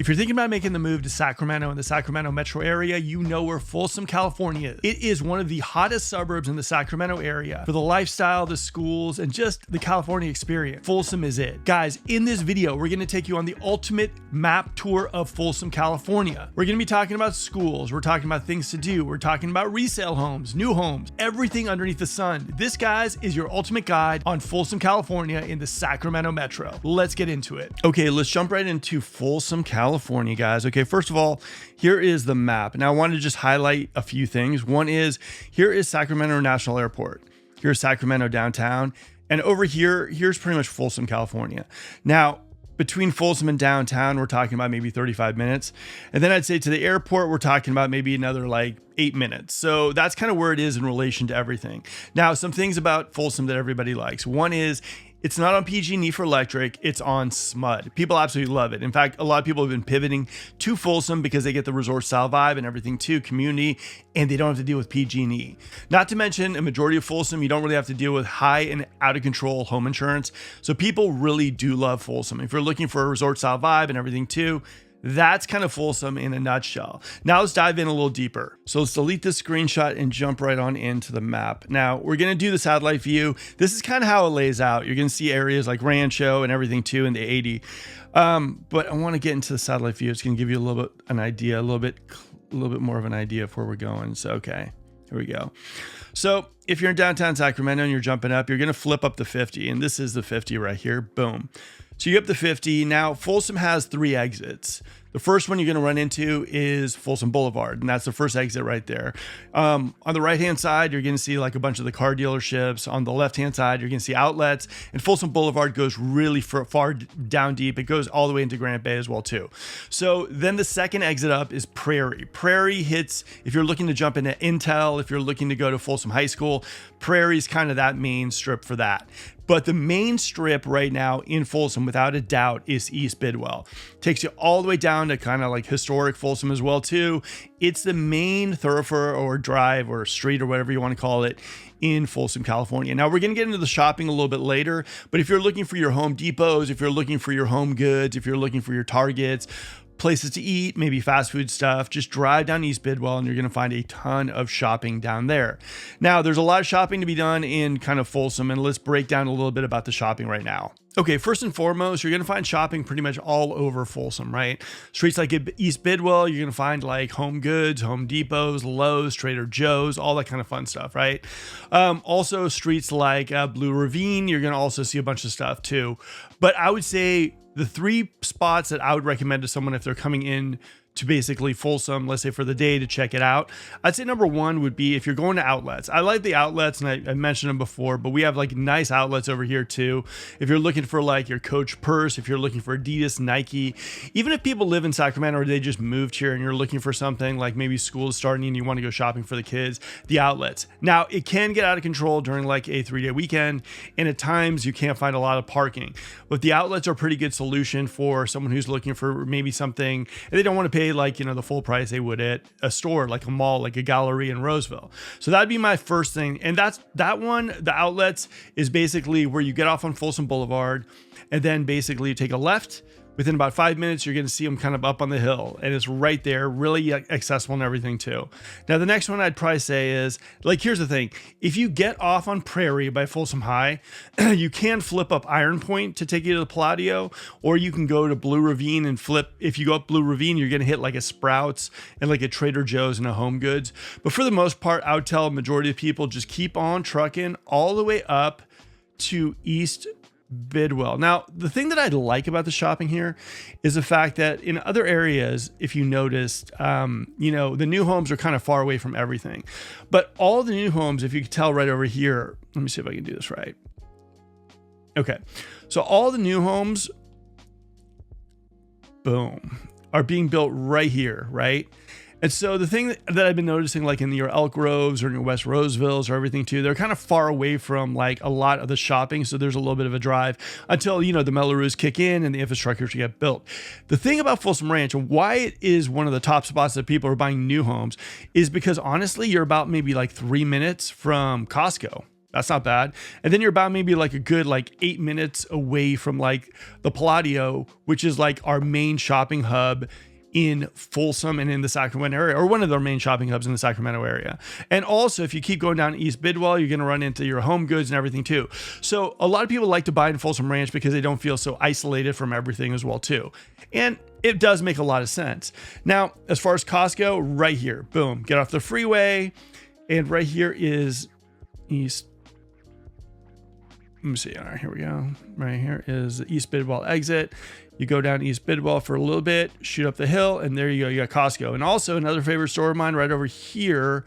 If you're thinking about making the move to Sacramento and the Sacramento metro area, you know where Folsom, California is. It is one of the hottest suburbs in the Sacramento area for the lifestyle, the schools, and just the California experience. Folsom is it. Guys, in this video, we're gonna take you on the ultimate map tour of Folsom, California. We're gonna be talking about schools, we're talking about things to do, we're talking about resale homes, new homes, everything underneath the sun. This, guys, is your ultimate guide on Folsom, California in the Sacramento metro. Let's get into it. Okay, let's jump right into Folsom, California, guys. Okay, first of all, here is the map. Now I want to just highlight a few things. One is, here is Sacramento National Airport. Here's Sacramento downtown. And over here, here's pretty much Folsom, California. Now, between Folsom and downtown, we're talking about maybe 35 minutes. And then I'd say to the airport, we're talking about maybe another like 8 minutes. So that's kind of where it is in relation to everything. Now, some things about Folsom that everybody likes. One is, it's not on PG&E for electric, it's on SMUD. People absolutely love it. In fact, a lot of people have been pivoting to Folsom because they get the resort style vibe and everything too, community, and they don't have to deal with PG&E. Not to mention, a majority of Folsom, you don't really have to deal with high and out of control home insurance. So people really do love Folsom. If you're looking for a resort style vibe and everything too, that's kind of Folsom in a nutshell. Now let's dive in a little deeper. So let's delete this screenshot and jump right on into the map. Now we're going to do the satellite view. This is kind of how it lays out. You're going to see areas like Rancho and everything too in the 80. But I want to get into the satellite view. It's going to give you a little bit an idea, a little bit more of an idea of where we're going. So, okay, here we go. So if you're in downtown Sacramento and you're jumping up, you're going to flip up to 50. And this is the 50 right here. Boom. So you get up to 50. Now, Folsom has 3 exits. The first one you're going to run into is Folsom Boulevard, and that's the first exit right there. On the right-hand side, you're going to see like a bunch of the car dealerships. On the left-hand side, you're going to see outlets, and Folsom Boulevard goes really far down deep. It goes all the way into Granite Bay as well, too. So then the second exit up is Prairie. Prairie hits, if you're looking to jump into Intel, if you're looking to go to Folsom High School, Prairie's kind of that main strip for that. But the main strip right now in Folsom, without a doubt, is East Bidwell. Takes you all the way down to kind of like historic Folsom as well, too. It's the main thoroughfare or drive or street or whatever you want to call it in Folsom, California. Now, we're going to get into the shopping a little bit later, but if you're looking for your Home Depots, if you're looking for your Home Goods, if you're looking for your Targets, places to eat, maybe fast food stuff, just drive down East Bidwell and you're going to find a ton of shopping down there. Now, there's a lot of shopping to be done in kind of Folsom, and let's break down a little bit about the shopping right now. Okay, first and foremost, you're going to find shopping pretty much all over Folsom, right? Streets like East Bidwell, you're going to find like Home Goods, Home Depots, Lowe's, Trader Joe's, all that kind of fun stuff, right? Also, streets like Blue Ravine, you're going to also see a bunch of stuff too. But I would say the 3 spots that I would recommend to someone if they're coming in to basically Folsom, let's say for the day to check it out, I'd say number 1 would be if you're going to outlets. I like the outlets, and I mentioned them before, but we have like nice outlets over here too. If you're looking for like your Coach purse, if you're looking for Adidas, Nike, even if people live in Sacramento or they just moved here and you're looking for something like maybe school is starting and you want to go shopping for the kids, the outlets. Now, it can get out of control during like a 3-day weekend, and at times you can't find a lot of parking, but the outlets are a pretty good solution for someone who's looking for maybe something and they don't want to pay like, you know, the full price they would at a store, like a mall, like a Gallery in Roseville. So that'd be my first thing. And that one, the outlets is basically where you get off on Folsom Boulevard and then basically you take a left. Within about 5 minutes, you're going to see them kind of up on the hill, and it's right there, really accessible and everything too. Now, the next one I'd probably say is, like, here's the thing. If you get off on Prairie by Folsom High, you can flip up Iron Point to take you to the Palladio, or you can go to Blue Ravine and flip. If you go up Blue Ravine, you're going to hit like a Sprouts and like a Trader Joe's and a Home Goods. But for the most part, I would tell a majority of people just keep on trucking all the way up to East Bidwell. Now, the thing that I like about the shopping here is the fact that in other areas, if you noticed, you know, the new homes are kind of far away from everything. But all the new homes, if you can tell right over here, let me see if I can do this right. Okay, so all the new homes, boom, are being built right here, right? And so the thing that I've been noticing, like in your Elk Groves or in your West Rosevilles or everything too, they're kind of far away from like a lot of the shopping. So there's a little bit of a drive until, you know, the Mellorees kick in and the infrastructure to get built. The thing about Folsom Ranch and why it is one of the top spots that people are buying new homes is because honestly, you're about maybe like 3 minutes from Costco. That's not bad. And then you're about maybe like a good like 8 minutes away from like the Palladio, which is like our main shopping hub in Folsom and in the Sacramento area, or one of their main shopping hubs in the Sacramento area. And also, if you keep going down East Bidwell, you're going to run into your Home Goods and everything too. So a lot of people like to buy in Folsom Ranch because they don't feel so isolated from everything as well too. And it does make a lot of sense. Now, as far as costs go, right here, boom, get off the freeway. And right here is East. Let me see. All right, here we go. Right here is the East Bidwell exit. You go down East Bidwell for a little bit, shoot up the hill, and there you go. You got Costco. And also another favorite store of mine right over here.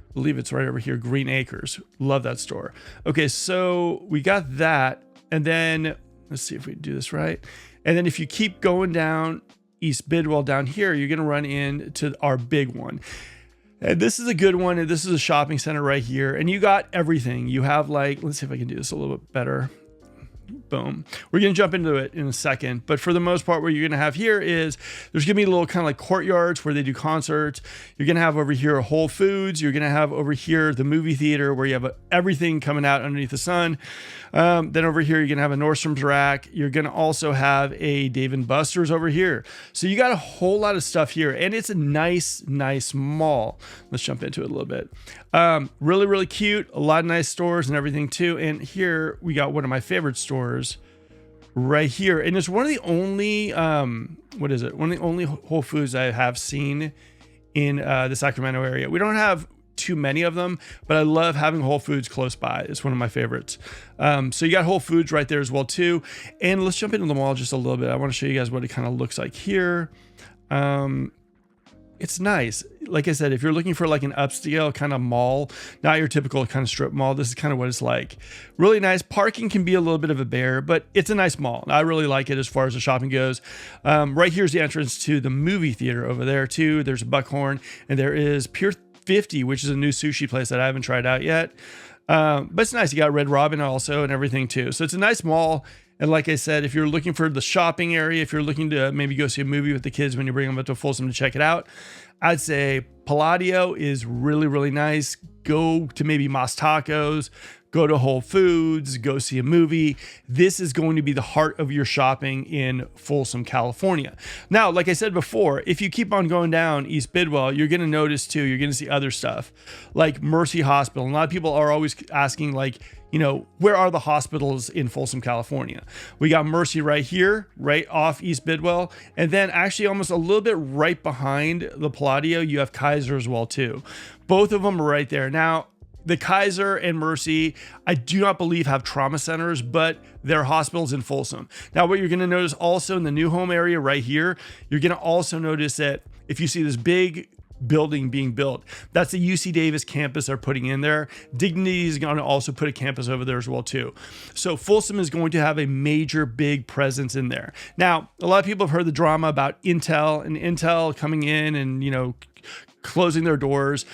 I believe it's right over here, Green Acres. Love that store. Okay, so we got that. And then let's see if we do this right. And then if you keep going down East Bidwell down here, you're going to run into our big one. And this is a good one. And this is a shopping center right here. And you got everything. You have like, let's see if I can do this a little bit better. Boom. We're going to jump into it in a second. But for the most part, what you're going to have here is there's going to be a little kind of like courtyards where they do concerts. You're going to have over here a Whole Foods. You're going to have over here the movie theater where you have everything coming out underneath the sun. Then over here, you're going to have a Nordstrom's rack. You're going to also have a Dave & Buster's over here. So you got a whole lot of stuff here. And it's a nice mall. Let's jump into it a little bit. Really, really cute. A lot of nice stores and everything too. And here we got one of my favorite stores right here. And it's one of the only, One of the only Whole Foods I have seen in the Sacramento area. We don't have too many of them, but I love having Whole Foods close by. It's one of my favorites. So you got Whole Foods right there as well too. And let's jump into the mall just a little bit. I want to show you guys what it kind of looks like here. It's nice. Like I said, if you're looking for like an upscale kind of mall, not your typical kind of strip mall, this is kind of what it's like. Really nice. Parking can be a little bit of a bear, but it's a nice mall. I really like it as far as the shopping goes. Right here's the entrance to the movie theater over there too. There's a Buckhorn, and there is Pier 50, which is a new sushi place that I haven't tried out yet. But it's nice. You got Red Robin also and everything too. So it's a nice mall. And like I said, if you're looking for the shopping area, if you're looking to maybe go see a movie with the kids when you bring them up to Folsom to check it out, I'd say Palladio is really, really nice. Go to maybe Mas Tacos, go to Whole Foods, go see a movie. This is going to be the heart of your shopping in Folsom, California. Now, like I said before, if you keep on going down East Bidwell, you're going to notice too, you're going to see other stuff like Mercy Hospital. And a lot of people are always asking like, you know, where are the hospitals in Folsom, California? We got Mercy right here, right off East Bidwell. And then actually almost a little bit right behind the Palladio, you have Kaiser as well too. Both of them are right there. Now, the Kaiser and Mercy, I do not believe have trauma centers, but they're hospitals in Folsom. Now, what you're going to notice also in the new home area right here, you're going to also notice that if you see this big building being built, that's the UC Davis campus they're putting in there. Dignity is going to also put a campus over there as well too. So Folsom is going to have a major big presence in there. Now, a lot of people have heard the drama about Intel coming in and, you know, closing their doors.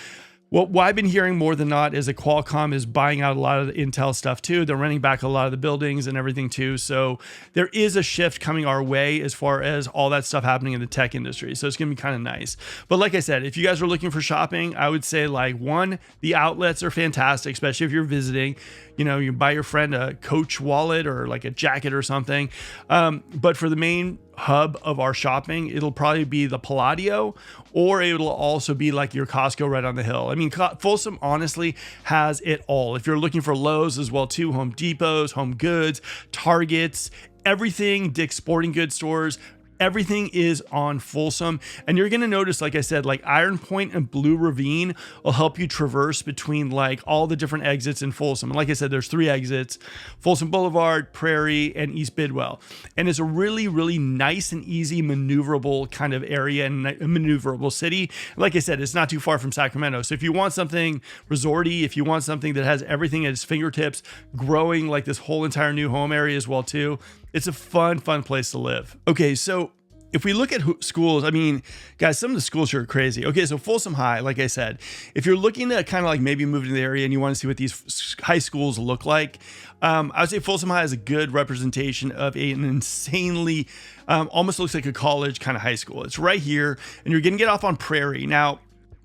Well, what I've been hearing more than not is that Qualcomm is buying out a lot of the Intel stuff too. They're renting back a lot of the buildings and everything too. So there is a shift coming our way as far as all that stuff happening in the tech industry. So it's going to be kind of nice. But like I said, if you guys are looking for shopping, I would say like one, the outlets are fantastic, especially if you're visiting. You know, you buy your friend a Coach wallet or like a jacket or something. But for the main hub of our shopping, it'll probably be the Palladio, or it'll also be like your Costco right on the hill. I mean, Folsom honestly has it all. If you're looking for Lowe's as well too, Home Depots, Home Goods, Targets, everything, Dick's Sporting Goods stores, everything is on Folsom. And you're going to notice, like I said, like Iron Point and Blue Ravine will help you traverse between like all the different exits in Folsom. And like I said, there's 3 exits: Folsom Boulevard, Prairie, and East Bidwell. And it's a really, really nice and easy maneuverable kind of area and a maneuverable city. Like I said, it's not too far from Sacramento. So if you want something resorty, if you want something that has everything at its fingertips, growing like this whole entire new home area as well too, it's a fun place to live. Okay, so if we look at schools, I mean, guys, some of the schools here are crazy. Okay, so Folsom High, like I said, if you're looking to kind of like maybe move to the area and you want to see what these high schools look like, I would say Folsom High is a good representation of an insanely, almost looks like a college kind of high school. It's right here, and you're going to get off on Prairie. Now,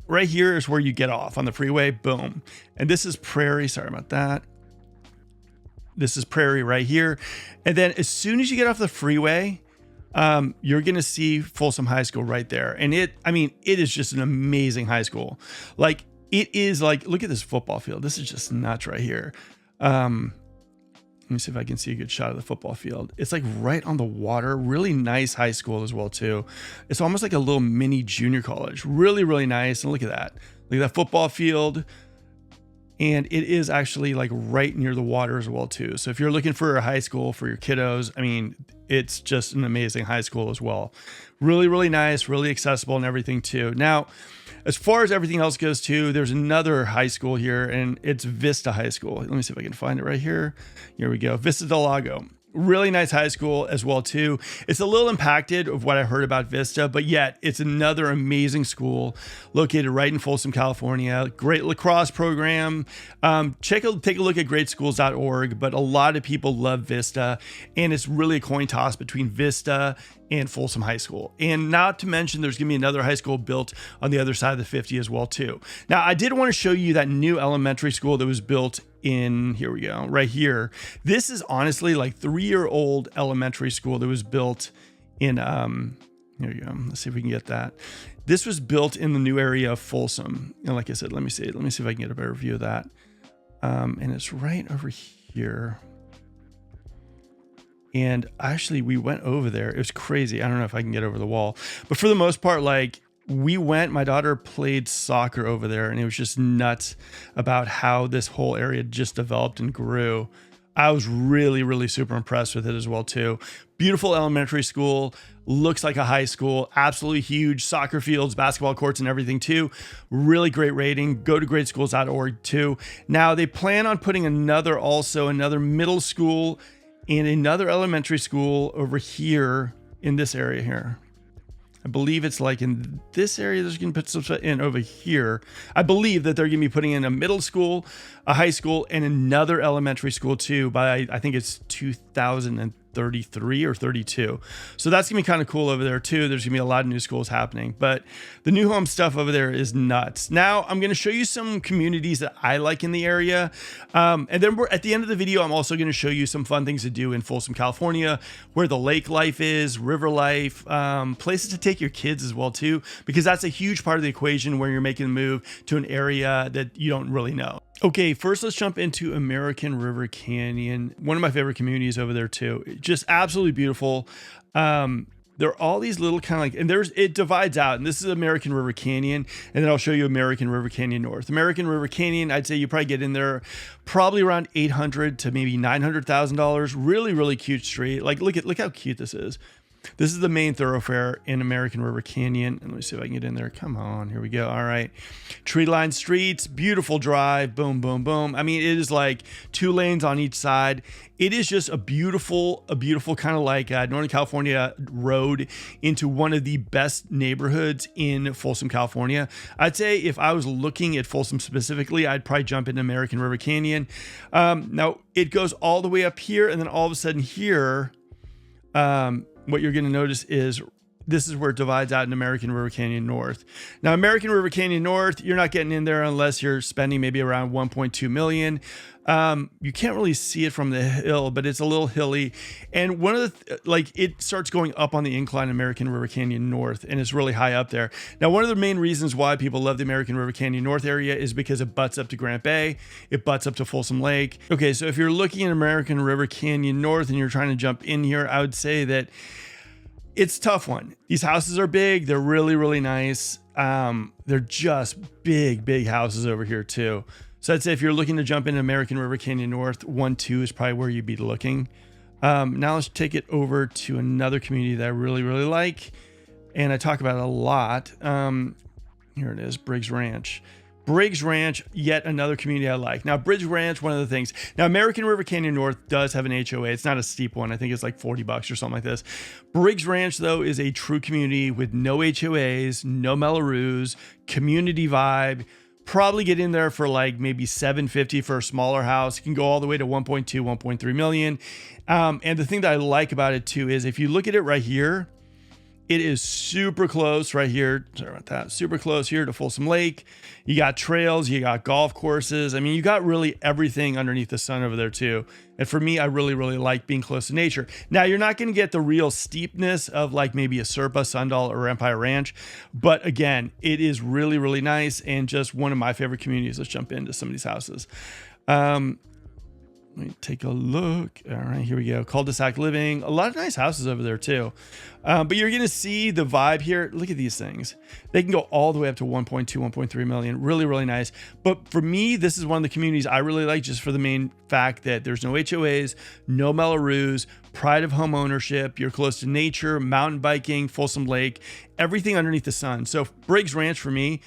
right here is where you get off on the freeway, boom. And this is Prairie, sorry about that. This is Prairie right here. And then as soon as you get off the freeway, you're going to see Folsom High School right there. And it is just an amazing high school. Like it is like, look at this football field. This is just nuts right here. Let me see if I can see a good shot of the football field. It's like right on the water. Really nice high school as well too. It's almost like a little mini junior college. Really, really nice. And look at that. Look at that football field. And it is actually like right near the water as well too. So if you're looking for a high school for your kiddos, I mean, it's just an amazing high school as well. Really, really nice, really accessible and everything too. Now, as far as everything else goes too, there's another high school here and it's Vista High School. Let me see if I can find it right here. Here we go. Vista Del Lago. Really nice high school as well too. It's a little impacted of what I heard about Vista, but yet it's another amazing school located right in Folsom, California. Great lacrosse program. Take a look at greatschools.org, but a lot of people love Vista, and it's really a coin toss between Vista and Folsom High School. And not to mention there's gonna be another high school built on the other side of the 50 as well too. Now I did want to show you that new elementary school that was built in, here we go, right here. This is honestly like 3-year-old elementary school that was built in, here we go. Let's see if we can get that. This was built in the new area of Folsom. And like I said, let me see if I can get a better view of that. And it's right over here. And actually we went over there. It was crazy. I don't know if I can get over the wall, but for the most part, like my daughter played soccer over there and it was just nuts about how this whole area just developed and grew. I was really, really super impressed with it as well too. Beautiful elementary school, looks like a high school, absolutely huge soccer fields, basketball courts and everything too. Really great rating. Go to greatschools.org too. Now they plan on putting another middle school and another elementary school over here in this area here. I believe it's like in this area, there's going to put some in over here. I believe that they're going to be putting in a middle school, a high school, and another elementary school too by, I think it's 2033 or 32. So that's gonna be kind of cool over there too. There's gonna be a lot of new schools happening, but the new home stuff over there is nuts. Now I'm gonna show you some communities that I like in the area. And then at the end of the video, I'm also gonna show you some fun things to do in Folsom, California, where the lake life is, river life, places to take your kids as well too, because that's a huge part of the equation where you're making the move to an area that you don't really know. Okay, first let's jump into American River Canyon. One of my favorite communities over there too. Just absolutely beautiful. There are all these little kind of like, and it divides out, and this is American River Canyon, and then I'll show you American River Canyon North. American River Canyon, I'd say you probably get in there probably around $800,000 to maybe $900,000. Really, really cute street. Like look how cute this is. This is the main thoroughfare in American River Canyon. And let me see if I can get in there. Come on, here we go. All right. Tree-lined streets, beautiful drive, boom, boom, boom. I mean, it is like 2 lanes on each side. It is just a beautiful kind of like Northern California road into one of the best neighborhoods in Folsom, California. I'd say if I was looking at Folsom specifically, I'd probably jump into American River Canyon. Now it goes all the way up here, and then all of a sudden here, what you're going to notice is this is where it divides out in American River Canyon North. Now, American River Canyon North, you're not getting in there unless you're spending maybe around 1.2 million. You can't really see it from the hill, but it's a little hilly. And one of the, it starts going up on the incline American River Canyon North, and it's really high up there. Now, one of the main reasons why people love the American River Canyon North area is because it butts up to Grant Bay. It butts up to Folsom Lake. Okay, so if you're looking at American River Canyon North and you're trying to jump in here, I would say that it's a tough one. These houses are big. They're really, really nice. They're just big houses over here too. So I'd say if you're looking to jump into American River Canyon North, 1-2 is probably where you'd be looking. Now let's take it over to another community that I really, really like. And I talk about it a lot. Here it is, Briggs Ranch. Briggs Ranch, yet another community I like. Now, Briggs Ranch, one of the things. Now, American River Canyon North does have an HOA. It's not a steep one. I think it's like $40 or something like this. Briggs Ranch, though, is a true community with no HOAs, no Melloroos, community vibe. Probably get in there for like maybe $750 for a smaller house. You can go all the way to 1.2, 1.3 million. And the thing that I like about it too is if you look at it right here, It is super close right here. Sorry about that. Super close here to Folsom Lake. You got trails, you got golf courses. I mean, you got really everything underneath the sun over there too. And for me, I really, really like being close to nature. Now, you're not going to get the real steepness of like maybe a Serpa, Sundal, or Empire Ranch. But again, it is really, really nice and just one of my favorite communities. Let's jump into some of these houses. Let me take a look. All right, here we go. Cul-de-sac living. A lot of nice houses over there too. But you're going to see the vibe here. Look at these things. They can go all the way up to 1.2, 1.3 million. Really, really nice. But for me, this is one of the communities I really like just for the main fact that there's no HOAs, no Mellorews, pride of home ownership. You're close to nature, mountain biking, Folsom Lake, everything underneath the sun. So Briggs Ranch for me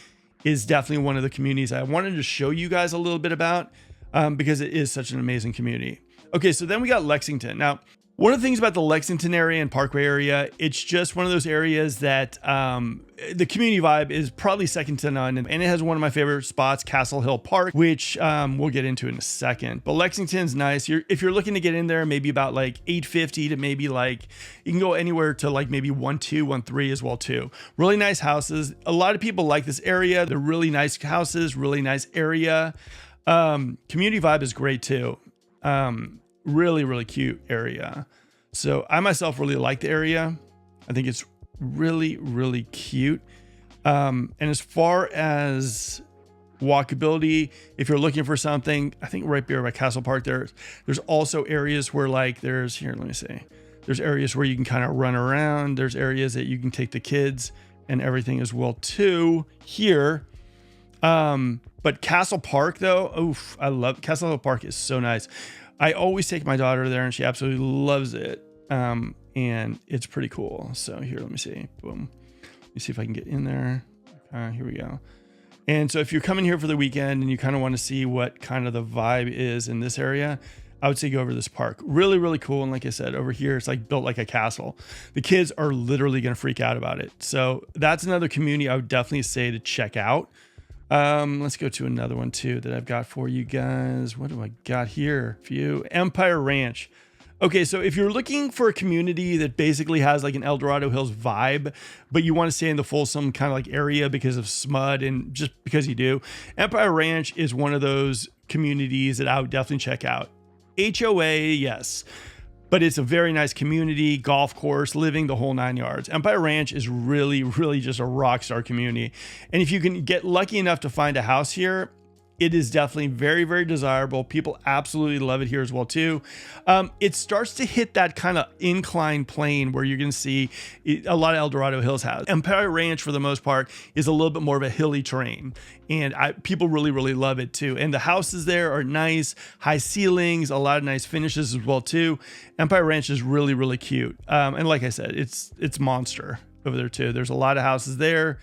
is definitely one of the communities I wanted to show you guys a little bit about. Because it is such an amazing community. Okay, so then we got Lexington. Now, one of the things about the Lexington area and Parkway area, it's just one of those areas that the community vibe is probably second to none. And it has one of my favorite spots, Castle Hill Park, which we'll get into in a second. But Lexington's nice. If you're looking to get in there, maybe about like $850 to maybe like, you can go anywhere to like maybe 1.2, 1.3 as well too. Really nice houses. A lot of people like this area. They're really nice houses, really nice area. Community vibe is great too. Really, really cute area. So I myself really like the area. I think it's really, really cute. And as far as walkability, if you're looking for something, I think right there by Castle Park, there's also areas where like there's areas where you can kind of run around. There's areas that you can take the kids and everything as well too here. But Castle Park though, oof, I love Castle Hill Park is so nice. I always take my daughter there and she absolutely loves it. And it's pretty cool. So here, let me see. Boom. Let me see if I can get in there. Here we go. And so if you're coming here for the weekend and you kind of want to see what kind of the vibe is in this area, I would say go over to this park. Really, really cool. And like I said, over here, it's like built like a castle. The kids are literally going to freak out about it. So that's another community I would definitely say to check out. Let's go to another one too that I've got for you guys. What do I got here for you? Empire Ranch. Okay, so if you're looking for a community that basically has like an El Dorado Hills vibe, but you want to stay in the Folsom kind of like area because of SMUD and just because you do, Empire Ranch is one of those communities that I would definitely check out. HOA, yes. But it's a very nice community, golf course, living the whole 9 yards. Empire Ranch is really, really just a rock star community. And if you can get lucky enough to find a house here, it is definitely very, very desirable. People absolutely love it here as well too. It starts to hit that kind of incline plane where you're going to see a lot of El Dorado Hills has. Empire Ranch, for the most part, is a little bit more of a hilly terrain. And people really, really love it too. And the houses there are nice, high ceilings, a lot of nice finishes as well too. Empire Ranch is really, really cute. And like I said, it's monster over there too. There's a lot of houses there,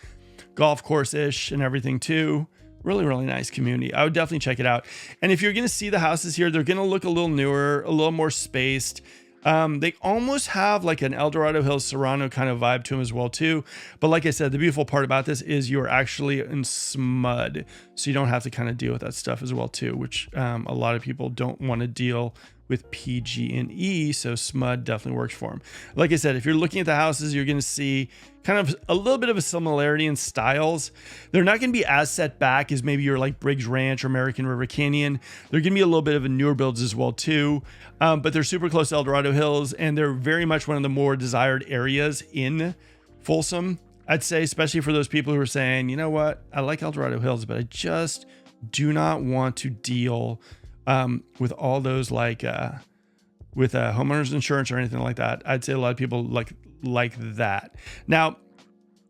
golf course-ish and everything too. Really, really nice community. I would definitely check it out. And if you're going to see the houses here, they're going to look a little newer, a little more spaced. They almost have like an El Dorado Hills Serrano kind of vibe to them as well too. But like I said, the beautiful part about this is you're actually in SMUD. So you don't have to kind of deal with that stuff as well too, which a lot of people don't want to deal with PG&E, so SMUD definitely works for them. Like I said, if you're looking at the houses, you're going to see kind of a little bit of a similarity in styles. They're not going to be as set back as maybe your like Briggs Ranch or American River Canyon. They're going to be a little bit of a newer builds as well too, but they're super close to El Dorado Hills, and they're very much one of the more desired areas in Folsom, I'd say, especially for those people who are saying, you know what, I like El Dorado Hills, but I just do not want to deal with all those like with homeowners insurance or anything like that. I'd say a lot of people like that. Now,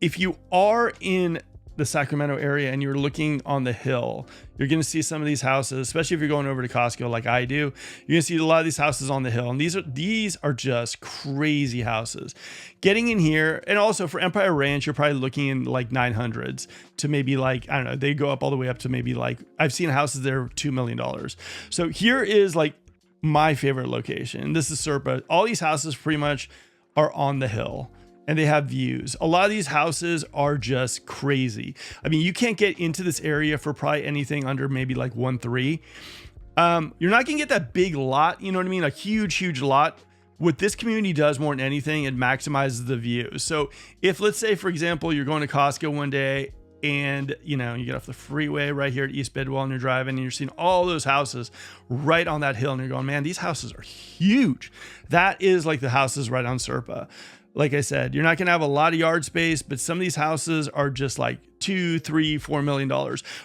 if you are in the Sacramento area and you're looking on the hill, you're going to see some of these houses, especially if you're going over to Costco like I do. You're going to see a lot of these houses on the hill, and these are just crazy houses. Getting in here, and also for Empire Ranch, you're probably looking in like 900s to maybe like, I don't know, they go up all the way up to maybe like, I've seen houses there $2 million. So here is like my favorite location. This is Serpa. All these houses pretty much are on the hill, and they have views. A lot of these houses are just crazy. I mean, you can't get into this area for probably anything under maybe like 1.3. You're not gonna get that big lot, you know what I mean? A huge lot, what this community does more than anything, it maximizes the view. So if, let's say, for example, you're going to Costco one day and you get off the freeway right here at East Bidwell and you're driving and you're seeing all those houses right on that hill and you're going, man, these houses are huge. That is like the houses right on Serpa. Like I said, you're not going to have a lot of yard space, but some of these houses are just like $2, $3, $4 million.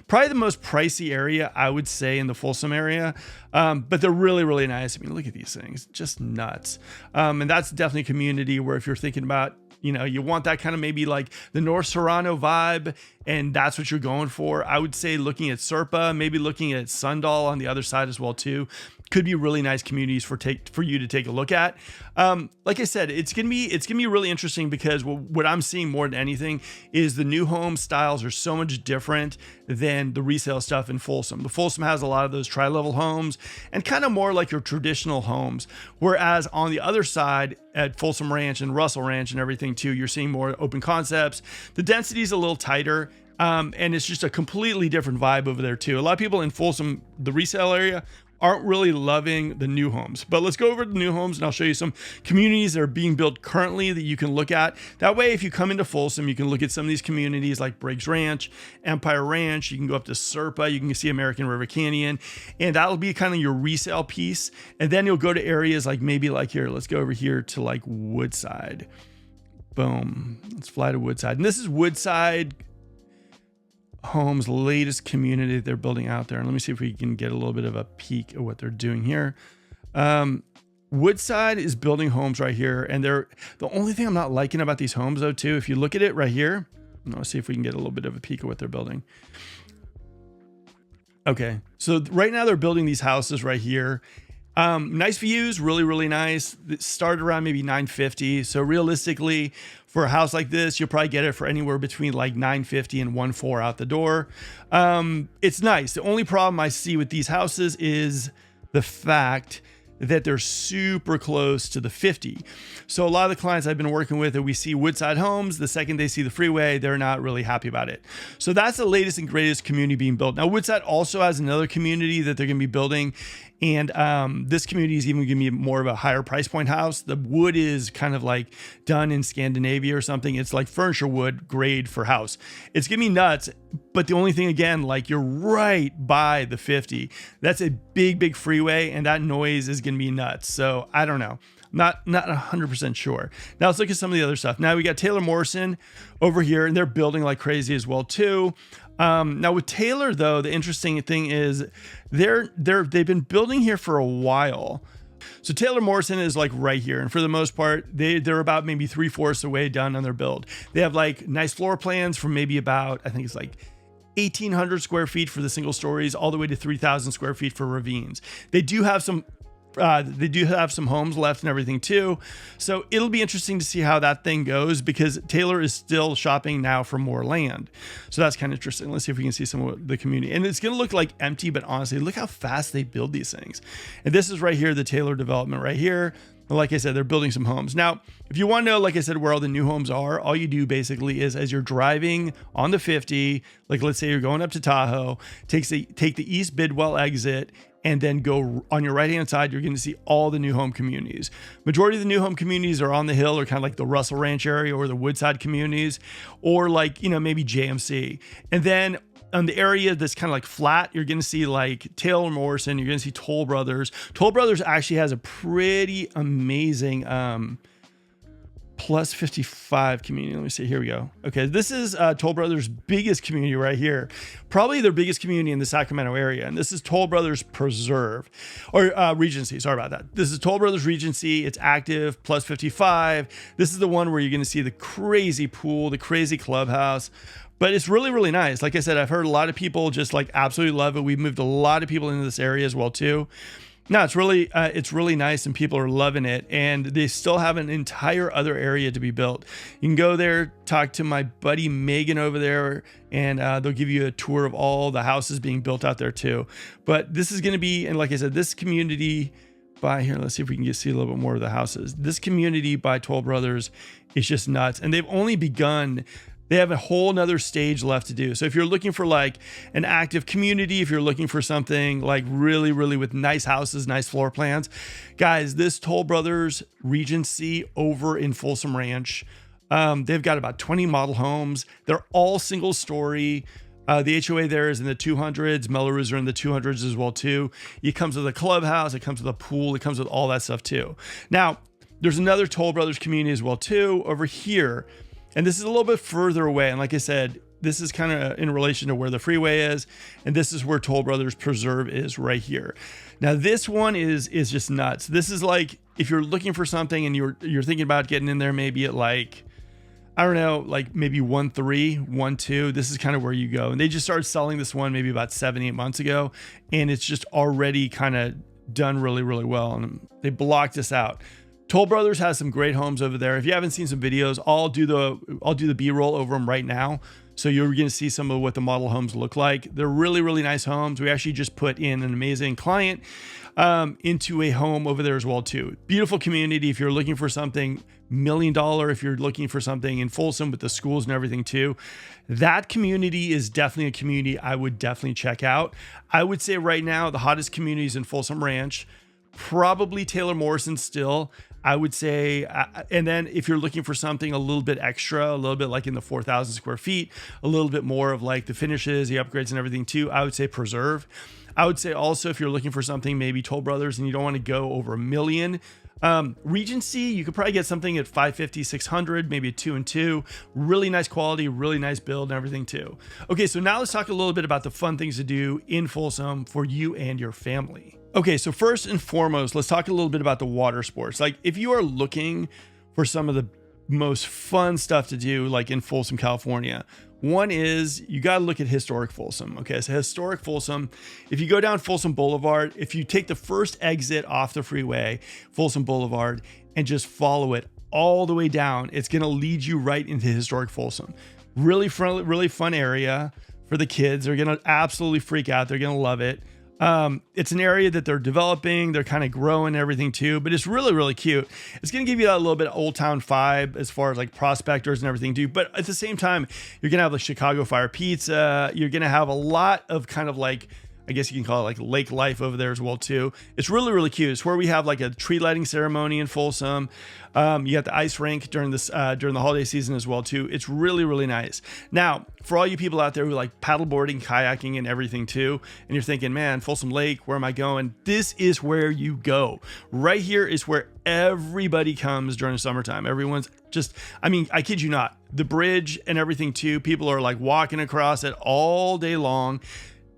Probably the most pricey area, I would say, in the Folsom area. But they're really, really nice. I mean, look at these things, just nuts. And that's definitely a community where if you're thinking about, you want that kind of maybe like the North Serrano vibe, and that's what you're going for. I would say looking at Serpa, maybe looking at Sundal on the other side as well too, could be really nice communities for you to take a look at. Like I said, it's gonna be really interesting because what I'm seeing more than anything is the new home styles are so much different than the resale stuff in Folsom. The Folsom has a lot of those tri-level homes and kind of more like your traditional homes, whereas on the other side at Folsom Ranch and Russell Ranch and everything too, you're seeing more open concepts. The density is a little tighter. And it's just a completely different vibe over there too. A lot of people in Folsom, the resale area, aren't really loving the new homes. But let's go over the new homes and I'll show you some communities that are being built currently that you can look at. That way, if you come into Folsom, you can look at some of these communities like Briggs Ranch, Empire Ranch. You can go up to Serpa. You can see American River Canyon. And that'll be kind of your resale piece. And then you'll go to areas like maybe like here. Let's go over here to like Woodside. Boom. Let's fly to Woodside. And this is Woodside Homes' latest community they're building out there. And let me see if we can get a little bit of a peek of what they're doing here. Woodside is building homes right here. And the only thing I'm not liking about these homes though too, if you look at it right here, let's see if we can get a little bit of a peek of what they're building. Okay. So right now they're building these houses right here. Nice views, really, really nice. It started around maybe $950. So realistically, for a house like this, you'll probably get it for anywhere between like $950 and $1.4 out the door. It's nice. The only problem I see with these houses is the fact that they're super close to the 50. So a lot of the clients I've been working with that we see Woodside Homes, the second they see the freeway, they're not really happy about it. So that's the latest and greatest community being built. Now Woodside also has another community that they're going to be building. And this community is even going to be more of a higher price point house. The wood is kind of like done in Scandinavia or something. It's like furniture wood grade for house. It's going to be nuts. But the only thing, again, like you're right by the 50. That's a big, big freeway. And that noise is going to be nuts. So I don't know. Not 100% sure. Now let's look at some of the other stuff. Now we got Taylor Morrison over here, and they're building like crazy as well too. Now with Taylor though, the interesting thing is they've been building here for a while. So Taylor Morrison is like right here. And for the most part, they're about maybe 3/4 the way done on their build. They have like nice floor plans from maybe about, I think it's like 1,800 square feet for the single stories, all the way to 3,000 square feet for ravines. They do have some homes left and everything too. So it'll be interesting to see how that thing goes because Taylor is still shopping now for more land. So that's kind of interesting. Let's see if we can see some of the community. And it's going to look like empty, but honestly, look how fast they build these things. And this is right here, the Taylor development right here. Like I said, they're building some homes. Now, if you want to know, like I said, where all the new homes are, all you do basically is as you're driving on the 50, like let's say you're going up to Tahoe, take the East Bidwell exit, and then go on your right-hand side, you're going to see all the new home communities. Majority of the new home communities are on the hill or kind of like the Russell Ranch area or the Woodside communities or like, maybe JMC. And then on the area that's kind of like flat, you're going to see like Taylor Morrison, you're going to see Toll Brothers. Toll Brothers actually has a pretty amazing plus 55 community. Let me see. Here we go. Okay. This is Toll Brothers' biggest community right here. Probably their biggest community in the Sacramento area. And this is Toll Brothers Preserve or Regency. Sorry about that. This is Toll Brothers Regency. It's active plus 55. This is the one where you're going to see the crazy pool, the crazy clubhouse. But it's really, really nice. Like I said, I've heard a lot of people just like absolutely love it. We've moved a lot of people into this area as well too. No, it's really nice and people are loving it. And they still have an entire other area to be built. You can go there, talk to my buddy Megan over there, and they'll give you a tour of all the houses being built out there too. But this is going to be, and like I said, this community by here, let's see if we can see a little bit more of the houses. This community by Toll Brothers is just nuts. And they've only begun. they have a whole nother stage left to do. So if you're looking for like an active community, if you're looking for something like really, really with nice houses, nice floor plans, guys, this Toll Brothers Regency over in Folsom Ranch, they've got about 20 model homes. They're all single story. The HOA there is in the 200s. Melrose are in the 200s as well too. It comes with a clubhouse. It comes with a pool. It comes with all that stuff too. Now, there's another Toll Brothers community as well too over here. And this is a little bit further away. And like I said, this is kind of in relation to where the freeway is. And this is where Toll Brothers Preserve is right here. Now, this one is just nuts. This is like, if you're looking for something and you're thinking about getting in there, maybe at like, I don't know, like maybe 1.3, 1.2. This is kind of where you go. And they just started selling this one maybe about 7-8 months ago. And it's just already kind of done really, really well. And they blocked us out. Toll Brothers has some great homes over there. If you haven't seen some videos, I'll do the B-roll over them right now. So you're going to see some of what the model homes look like. They're really, really nice homes. We actually just put in an amazing client into a home over there as well too. Beautiful community. If you're looking for something $1 million, if you're looking for something in Folsom with the schools and everything too, that community is definitely a community I would definitely check out. I would say right now, the hottest communities in Folsom Ranch, probably Taylor Morrison still. I would say, and then if you're looking for something a little bit extra, a little bit like in the 4,000 square feet, a little bit more of like the finishes, the upgrades and everything too, I would say Preserve. I would say also, if you're looking for something, maybe Toll Brothers and you don't want to go over $1 million, Regency, you could probably get something at 550, 600, maybe a 2 and 2, really nice quality, really nice build and everything too. Okay. So now let's talk a little bit about the fun things to do in Folsom for you and your family. Okay, so first and foremost, let's talk a little bit about the water sports. Like if you are looking for some of the most fun stuff to do, like in Folsom, California, one is you got to look at historic Folsom. Okay, so historic Folsom, if you go down Folsom Boulevard, if you take the first exit off the freeway, Folsom Boulevard, and just follow it all the way down, it's going to lead you right into historic Folsom. Really fun, really fun area for the kids. They're going to absolutely freak out. They're going to love it. It's an area that they're developing. They're kind of growing everything too, but it's really, really cute. It's going to give you that little bit of old town vibe as far as like prospectors and everything too. But at the same time, you're going to have like Chicago Fire Pizza. You're going to have a lot of kind of like, I guess you can call it like lake life over there as well too. It's really, really cute. It's where we have like a tree lighting ceremony in Folsom. You got the ice rink during the holiday season as well too. It's really, really nice. Now, for all you people out there who like paddleboarding, kayaking and everything too, and you're thinking, man, Folsom Lake, where am I going? This is where you go. Right here is where everybody comes during the summertime. Everyone's just, I mean, I kid you not, the bridge and everything too. People are like walking across it all day long.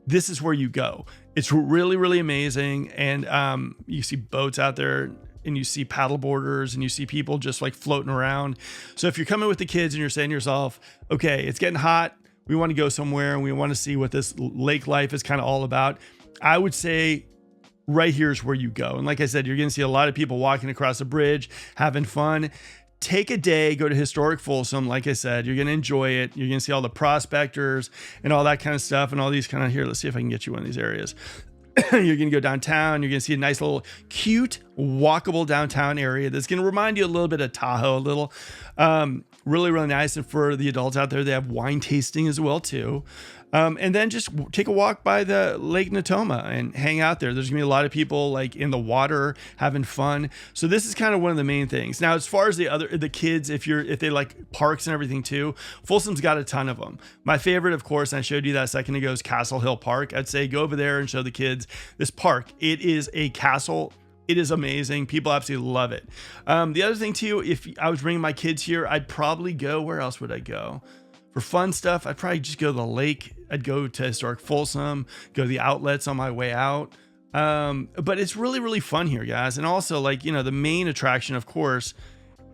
This is where you go. It's really, really amazing. And you see boats out there and you see paddle boarders and you see people just like floating around. So if you're coming with the kids and you're saying to yourself, okay, it's getting hot, we want to go somewhere and we want to see what this lake life is kind of all about, I would say right here is where you go. And like I said, you're going to see a lot of people walking across the bridge, having fun. Take a day, go to historic Folsom. Like I said, you're going to enjoy it. You're going to see all the prospectors and all that kind of stuff and all these kind of, here, let's see if I can get you one of these areas. You're going to go downtown. You're going to see a nice little cute walkable downtown area that's going to remind you a little bit of Tahoe, a little really, really nice. And for the adults out there, they have wine tasting as well too. And then just take a walk by the Lake Natoma and hang out there. There's gonna be a lot of people like in the water having fun. So this is kind of one of the main things. Now, as far as the kids, if they like parks and everything too, Folsom's got a ton of them. My favorite, of course, and I showed you that a second ago, is Castle Hill Park. I'd say go over there and show the kids this park. It is a castle. It is amazing. People absolutely love it. The other thing too, if I was bringing my kids here, I'd probably go, where else would I go? For fun stuff, I'd probably just go to the lake. I'd go to historic Folsom, go to the outlets on my way out. But it's really, really fun here, guys. And also, like, you know, the main attraction, of course,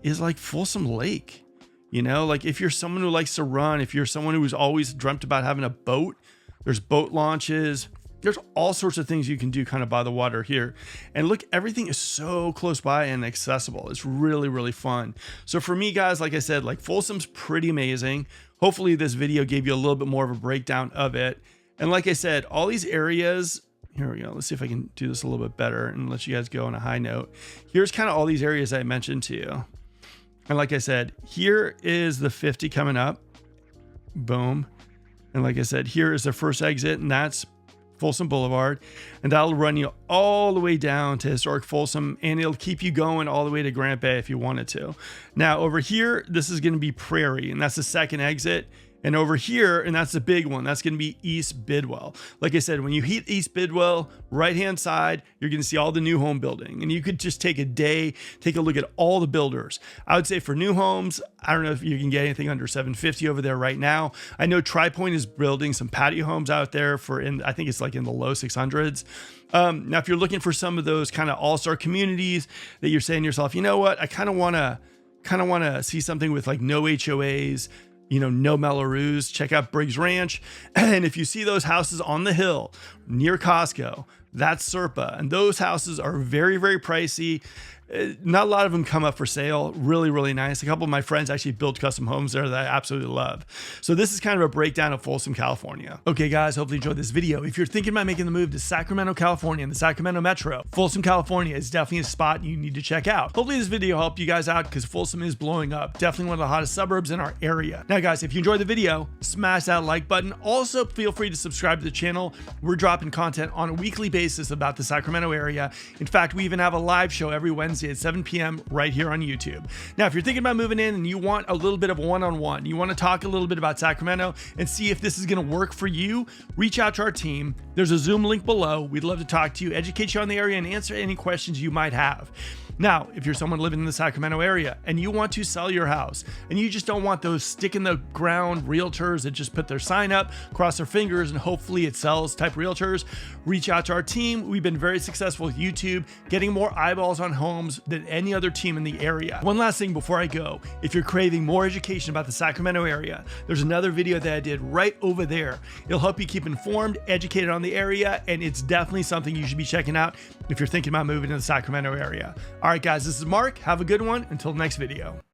is like Folsom Lake. You know, like if you're someone who likes to run, if you're someone who's always dreamt about having a boat, there's boat launches. There's all sorts of things you can do kind of by the water here. And look, everything is so close by and accessible. It's really, really fun. So for me, guys, like I said, like Folsom's pretty amazing. Hopefully this video gave you a little bit more of a breakdown of it. And like I said, all these areas, here we go. Let's see if I can do this a little bit better and let you guys go on a high note. Here's kind of all these areas I mentioned to you. And like I said, here is the 50 coming up. Boom. And like I said, here is the first exit, and that's Folsom Boulevard, and that'll run you all the way down to historic Folsom, and it'll keep you going all the way to Grant Bay if you wanted to. Now over here, this is going to be Prairie, and that's the second exit. And over here, and that's the big one, that's going to be East Bidwell. Like I said, when you hit East Bidwell, right-hand side, you're going to see all the new home building. And you could just take a day, take a look at all the builders. I would say for new homes, I don't know if you can get anything under 750 over there right now. I know TriPoint is building some patio homes out there I think it's like in the low 600s. Now, if you're looking for some of those kind of all-star communities that you're saying to yourself, you know what, I kind of want to see something with like no HOAs, no Mellorews, check out Briggs Ranch. And if you see those houses on the hill near Costco, that's Serpa. And those houses are very, very pricey. Not a lot of them come up for sale. Really, really nice. A couple of my friends actually built custom homes there that I absolutely love. So this is kind of a breakdown of Folsom, California. Okay, guys, hopefully you enjoyed this video. If you're thinking about making the move to Sacramento, California and the Sacramento Metro, Folsom, California is definitely a spot you need to check out. Hopefully this video helped you guys out because Folsom is blowing up. Definitely one of the hottest suburbs in our area. Now, guys, if you enjoyed the video, smash that like button. Also, feel free to subscribe to the channel. We're dropping content on a weekly basis about the Sacramento area. In fact, we even have a live show every Wednesday at 7 p.m. right here on YouTube. Now, if you're thinking about moving in and you want a little bit of one-on-one, you want to talk a little bit about Sacramento and see if this is going to work for you, reach out to our team. There's a Zoom link below. We'd love to talk to you, educate you on the area, and answer any questions you might have. Now, if you're someone living in the Sacramento area and you want to sell your house and you just don't want those stick in the ground realtors that just put their sign up, cross their fingers, and hopefully it sells type realtors, reach out to our team. We've been very successful with YouTube, getting more eyeballs on homes than any other team in the area. One last thing before I go, if you're craving more education about the Sacramento area, there's another video that I did right over there. It'll help you keep informed, educated on the area, and it's definitely something you should be checking out if you're thinking about moving to the Sacramento area. All right, guys, this is Mark. Have a good one. Until the next video.